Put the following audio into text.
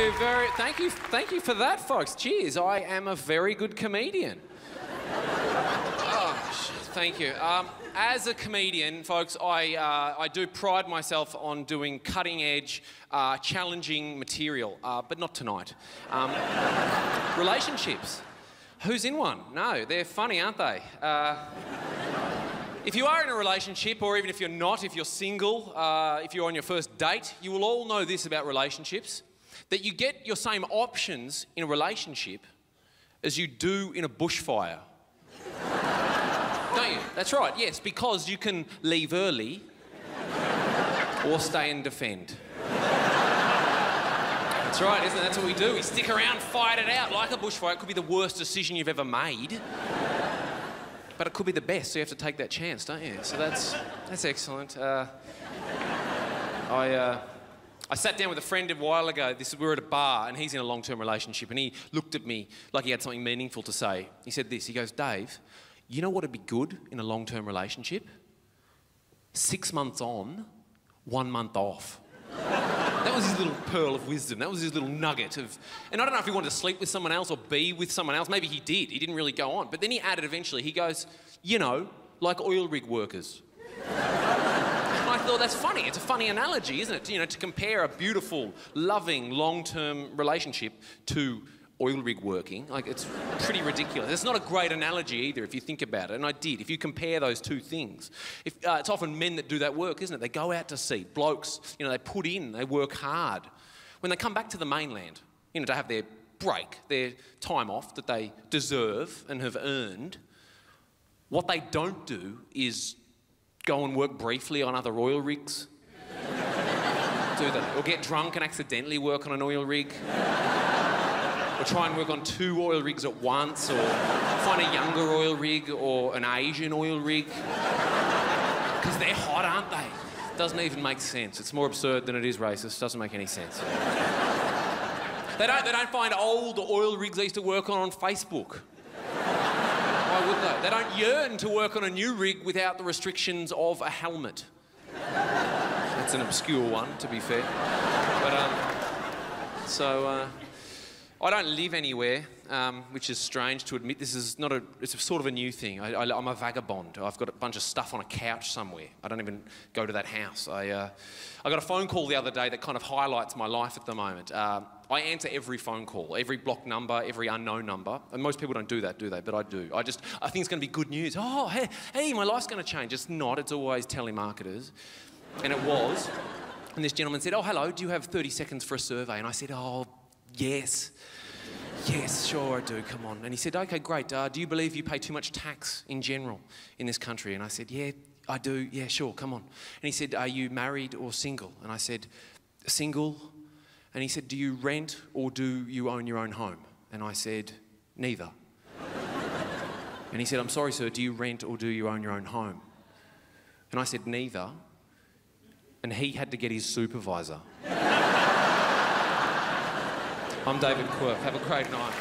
Thank you for that, folks. Cheers. I am a very good comedian. Thank you. As a comedian, folks, I do pride myself on doing cutting-edge, challenging material, but not tonight. Relationships. Who's in one? No, they're funny, aren't they? If you are in a relationship, or even if you're not, if you're single, if you're on your first date, you will all know this about relationships, that you get your same options in a relationship as you do in a bushfire. Don't you? That's right, yes, because you can leave early or stay and defend. That's right, isn't it? That's what we do. We stick around, fight it out like a bushfire. It could be the worst decision you've ever made, but it could be the best, so you have to take that chance, don't you? So that's excellent. I sat down with a friend a while ago. We were at a bar, and he's in a long-term relationship, and he looked at me like he had something meaningful to say. He said this, he goes, Dave, you know what would be good in a long-term relationship? 6 months on, 1 month off. That was his little pearl of wisdom. That was his little nugget of... And I don't know if he wanted to sleep with someone else or be with someone else. Maybe he did. He didn't really go on. But then he added eventually, he goes, you know, like oil rig workers. And I thought, that's funny. It's a funny analogy, isn't it? You know, to compare a beautiful, loving, long-term relationship to oil rig working. Like, it's pretty ridiculous. It's not a great analogy either, if you think about it. And I did. If you compare those two things. It's often men that do that work, isn't it? They go out to sea. Blokes, you know, they put in, they work hard. When they come back to the mainland, you know, to have their break, their time off that they deserve and have earned, what they don't do is go and work briefly on other oil rigs. Do they? Or get drunk and accidentally work on an oil rig. Or try and work on 2 oil rigs at once, or find a younger oil rig or an Asian oil rig. Because they're hot, aren't they? Doesn't even make sense. It's more absurd than it is racist. Doesn't make any sense. They don't find old oil rigs they used to work on Facebook. Why would they? They don't yearn to work on a new rig without the restrictions of a helmet. That's an obscure one, to be fair. But, I don't live anywhere, which is strange to admit. This is not it's sort of a new thing. I'm a vagabond. I've got a bunch of stuff on a couch somewhere. I don't even go to that house. I got a phone call the other day that kind of highlights my life at the moment. I answer every phone call, every blocked number, every unknown number. And most people don't do that, do they? But I do. I think it's going to be good news. Oh, hey, my life's going to change. It's not. It's always telemarketers. And it was. And this gentleman said, oh, hello, do you have 30 seconds for a survey? And I said, oh, yes. Yes, sure I do, come on. And he said, OK, great. Do you believe you pay too much tax in general in this country? And I said, yeah, I do. Yeah, sure, come on. And he said, are you married or single? And I said, single. And he said, do you rent or do you own your own home? And I said, neither. And he said, I'm sorry, sir, do you rent or do you own your own home? And I said, neither. And he had to get his supervisor. I'm David Quirk. Have a great night.